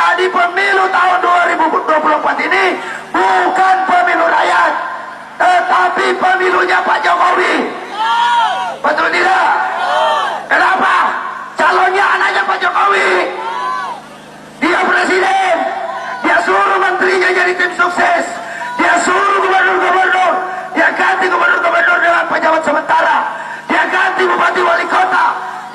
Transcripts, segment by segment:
Jadi pemilu tahun 2024 ini bukan pemilu rakyat, tetapi pemilunya Pak Jokowi. Betul tidak? Kenapa? Calonnya anaknya Pak Jokowi. Dia presiden, dia suruh menterinya jadi tim sukses, dia suruh gubernur-gubernur, dia ganti gubernur-gubernur dengan pejabat sementara, dia ganti bupati wali kota,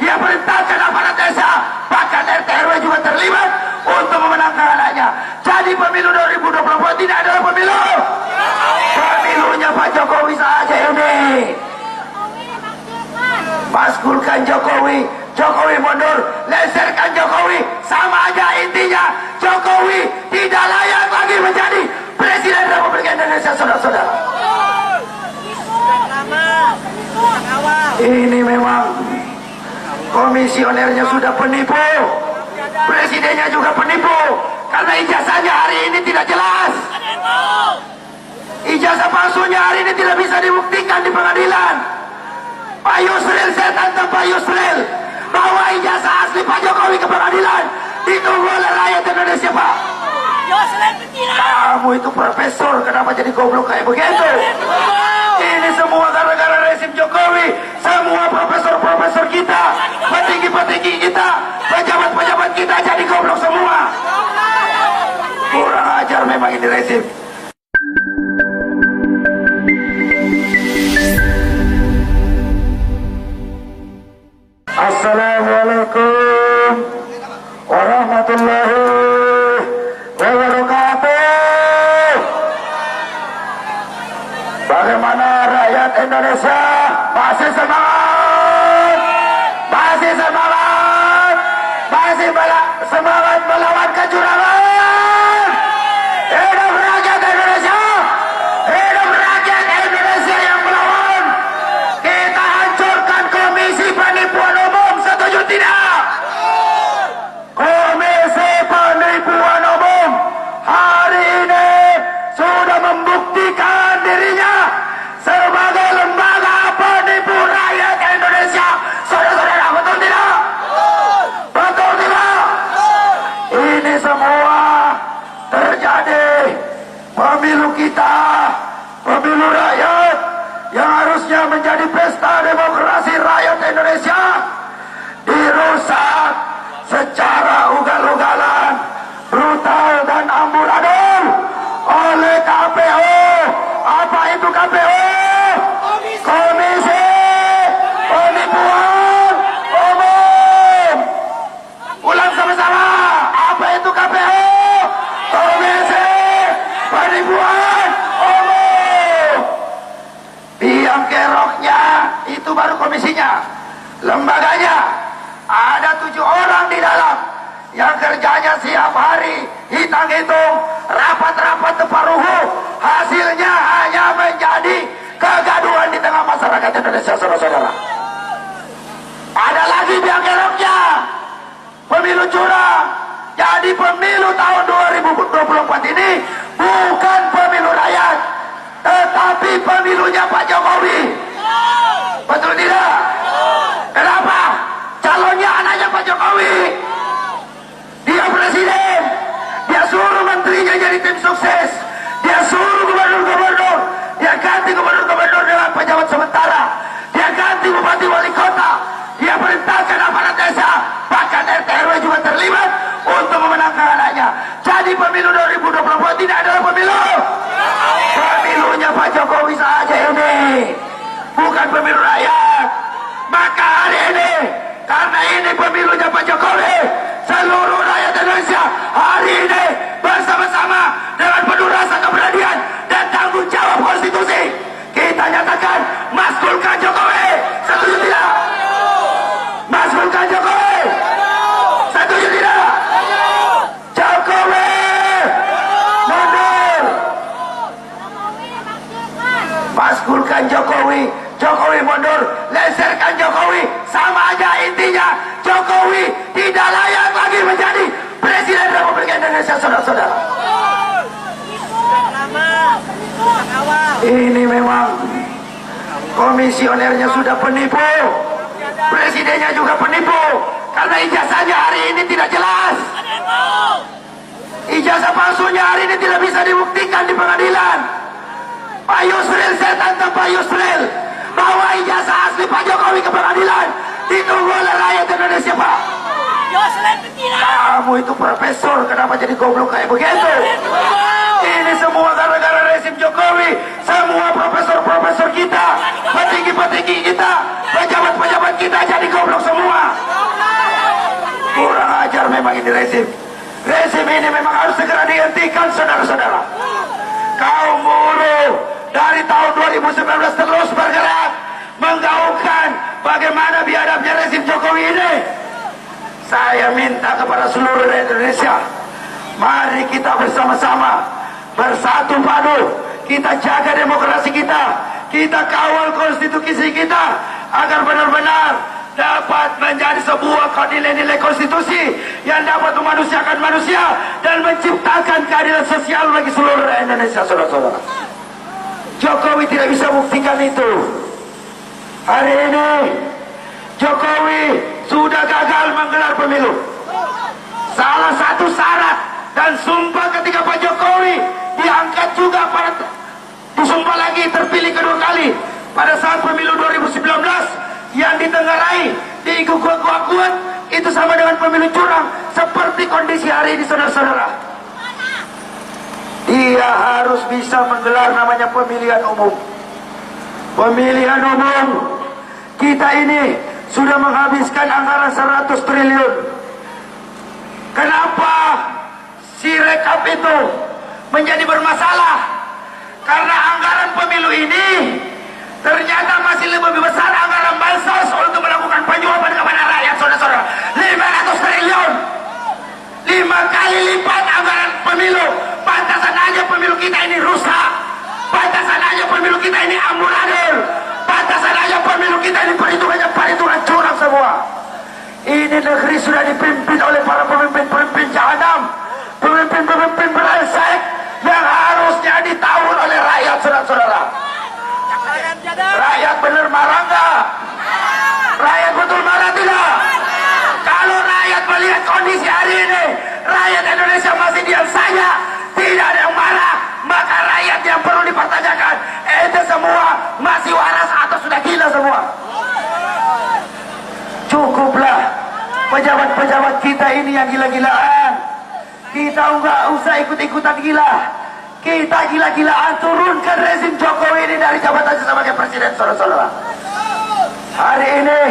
dia perintahkan aparat desa, bahkan RT RW juga terlibat untuk memenangkan anaknya. Jadi pemilu 2024 tidak adalah pemilu, pemilunya Pak Jokowi saja ini. Maskulkan Jokowi, Jokowi mundur, leserkan Jokowi, sama aja intinya. Jokowi tidak layak lagi menjadi Presiden Republik Indonesia, saudara-saudara. Ini memang komisionernya sudah penipu, presidennya juga penipu, karena ijazahnya hari ini tidak jelas. Ijazah palsunya hari ini tidak bisa dibuktikan di pengadilan. Pak Yusril, saya tantang Pak Yusril, bawa ijazah asli Pak Jokowi ke pengadilan, ditunggu oleh rakyat Indonesia, Pak. Kamu itu profesor, kenapa jadi goblok kayak begitu? Ini semua gara-gara rezim Jokowi. Semua profesor-profesor kita, petinggi-petinggi kita, pejabat-pejabat kita jadi goblok semua. Kurang ajar memang ini rezim. Assalamualaikum warahmatullahi wabarakatuh. Bagaimana rakyat Indonesia? Masih semangat? Masih semangat? Masih semangat melawan kecurangan? Hidup rakyat Indonesia! Hidup rakyat Indonesia yang melawan! Kita hancurkan Komisi Penipuan Umum, setuju tidak? Komisi Penipuan Umum hari ini sudah membuktikan dirinya sebagai lembaga penipu rakyat Indonesia. Saudara-saudara, betul tidak? Betul tidak? Ini semua terjadi. Pemilu kita, pemilu rakyat yang harusnya menjadi pesta demokrasi rakyat Indonesia, dirusak secara ugal-ugalan, brutal dan amburadul oleh KPU. Apa itu KPU? Komisi Penipuan Umum. Ulang sama-sama. Apa itu KPU? Komisi Penipuan Umum. Biang keroknya itu baru komisinya. Lembaganya ada 7 orang di dalam yang kerjanya siap hari hitung-hitung, rapat-rapat teparuhu. Hasilnya hanya menjadi kegaduhan di tengah masyarakat Indonesia, saudara-saudara. Ada lagi biang keroknya, pemilu curang. Jadi pemilu tahun 2024 ini bukan pemilu rakyat, tetapi pemilunya Pak Jokowi. Betul tidak? Kenapa? Calonnya anaknya Pak Jokowi. Dia presiden, dia suruh menterinya jadi tim sukses, dia suruh gubernur-gubernur, dia ganti gubernur-gubernur dengan pejabat sementara, dia ganti bupati wali kota, dia perintahkan aparat desa, bahkan RT RW juga terlibat untuk memenangkan anaknya. Jadi pemilu 2024 tidak adalah pemilu, pemilunya Pak Jokowi saja ini, bukan pemilu rakyat. Maka hari ini, karena ini pemilunya Pak Jokowi, seluruh rakyat Indonesia hari ini bersama-sama dengan penuh rasa keberanian dan tanggung jawab konstitusi, kita nyatakan maskulkan Jokowi. Setuju tidak? Maskulkan Jokowi. Setuju tidak? Jokowi mundur. Maskulkan Jokowi, Jokowi mundur, leserkan Jokowi, sama aja intinya. Jokowi tidak layak lagi menjadi Presiden Republik Indonesia, saudara-saudara. Ini memang komisionernya sudah penipu, presidennya juga penipu, karena ijazahnya hari ini tidak jelas. palsunya hari ini tidak bisa dibuktikan di pengadilan. Pak Yusril, saya tantang Pak Yusril, bawa ijazah asli Pak Jokowi ke pengadilan, ditunggu oleh rakyat Indonesia, Pak. Kamu itu profesor, kenapa jadi goblok kayak begitu? Ini semua gara-gara rezim Jokowi. Semua profesor-profesor kita, petinggi-petinggi kita, pejabat-pejabat kita jadi goblok semua. Kurang ajar memang ini rezim. Rezim ini memang harus segera dihentikan, saudara-saudara. Kaum buruh dari tahun 2019 terus bergerak menggaungkan bagaimana biadabnya rezim Jokowi ini. Saya minta kepada seluruh rakyat Indonesia, mari kita bersama-sama bersatu padu, kita jaga demokrasi kita kawal konstitusi kita agar benar-benar dapat menjadi sebuah nilai-nilai konstitusi yang dapat memanusiakan manusia dan menciptakan keadilan sosial bagi seluruh rakyat Indonesia, saudara-saudara. Jokowi tidak bisa buktikan itu. Hari ini Jokowi sudah gagal menggelar pemilu. Salah satu syarat dan sumpah ketika Pak Jokowi diangkat juga pada disumpah lagi terpilih kedua kali pada saat pemilu 2019 yang ditenggarai diikuat-kuat itu sama dengan pemilu curang seperti kondisi hari ini, saudara-saudara. Dia harus bisa menggelar namanya pemilihan umum. Pemilihan umum kita ini sudah menghabiskan anggaran 100 triliun. Kenapa si rekap itu menjadi bermasalah? Karena anggaran pemilu ini ternyata masih lebih besar anggaran bansos untuk melakukan penyuapan kepada rakyat, saudara-saudara. 500 triliun, 5 kali lipat anggaran pemilu. Pantasan aja pemilu kita ini rusak, pantasan aja pemilu kita ini amburadul, pantasan aja pemilu kita ini perhitungan curang semua. Ini negeri sudah dipimpin oleh para pemimpin-pemimpin jahanam, pemimpin-pemimpin brengsek yang harusnya ditawur oleh rakyat, saudara-saudara. Rakyat benar marah enggak? Rakyat betul marah tidak? Kalau rakyat melihat kondisi hari ini, rakyat Indonesia masih diam saja, tidak ada yang marah, maka rakyat yang perlu dipertanyakan, itu semua masih waras atau sudah gila semua? Cukuplah pejabat-pejabat kita ini yang gila-gilaan. Kita enggak usah ikut-ikutan gila. Kita gila-gilaan turunkan rezim Jokowi ini dari jabatannya sebagai presiden, saudara-saudara. Hari ini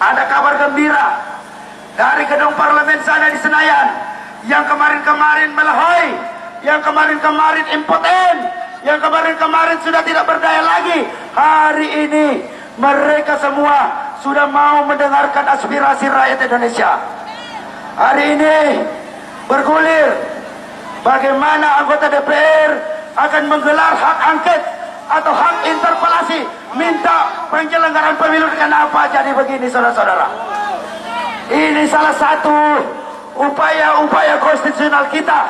ada kabar gembira dari gedung parlemen sana di Senayan, yang kemarin-kemarin melehoi, yang kemarin-kemarin impoten, yang kemarin-kemarin sudah tidak berdaya lagi. Hari ini mereka semua sudah mau mendengarkan aspirasi rakyat Indonesia. Hari ini bergulir bagaimana anggota DPR akan menggelar hak angket atau hak interpelasi, minta penyelenggaraan pemilu dengan apa. Jadi begini, saudara-saudara, ini salah satu upaya-upaya konstitusional kita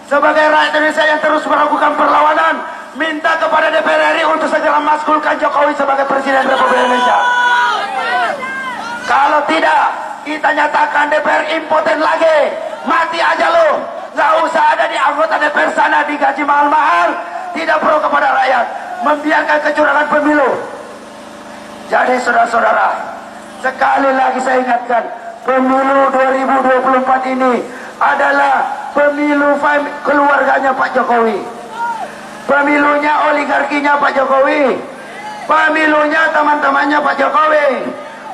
sebagai rakyat Indonesia yang terus melakukan perlawanan, minta kepada DPR RI untuk segera maskulkan Jokowi sebagai Presiden Republik Indonesia. Kalau tidak, kita nyatakan DPR impoten lagi, mati aja lo, nggak usah ada di anggota DPR sana digaji mahal-mahal, tidak perlu kepada rakyat, membiarkan kecurangan pemilu. Jadi saudara-saudara, sekali lagi saya ingatkan, pemilu 2024 ini adalah pemilu keluarganya Pak Jokowi, pemilunya oligarkinya Pak Jokowi, pemilunya teman-temannya Pak Jokowi,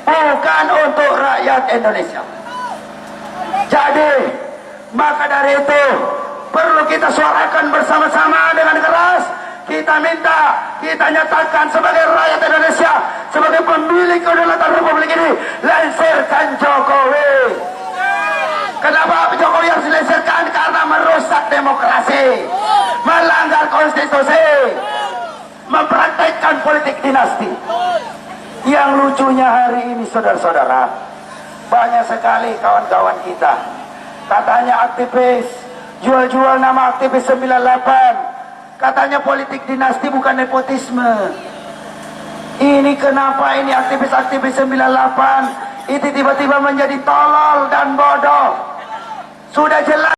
bukan untuk rakyat Indonesia. Jadi maka dari itu perlu kita suarakan bersama-sama dengan keras. Kita minta, kita nyatakan sebagai rakyat Indonesia, sebagai pemilik kedaulatan Republik ini, lengserkan Jokowi. Kenapa Jokowi harus dilengsarkan? Karena merusak demokrasi, melanggar konstitusi, mempraktekkan politik dinasti. Yang lucunya hari ini, saudara-saudara, banyak sekali kawan-kawan kita katanya aktivis, jual-jual nama aktivis 98, katanya politik dinasti bukan nepotisme. Ini kenapa ini aktivis-aktivis 98 itu tiba-tiba menjadi tolol dan bodoh? Sudah jelas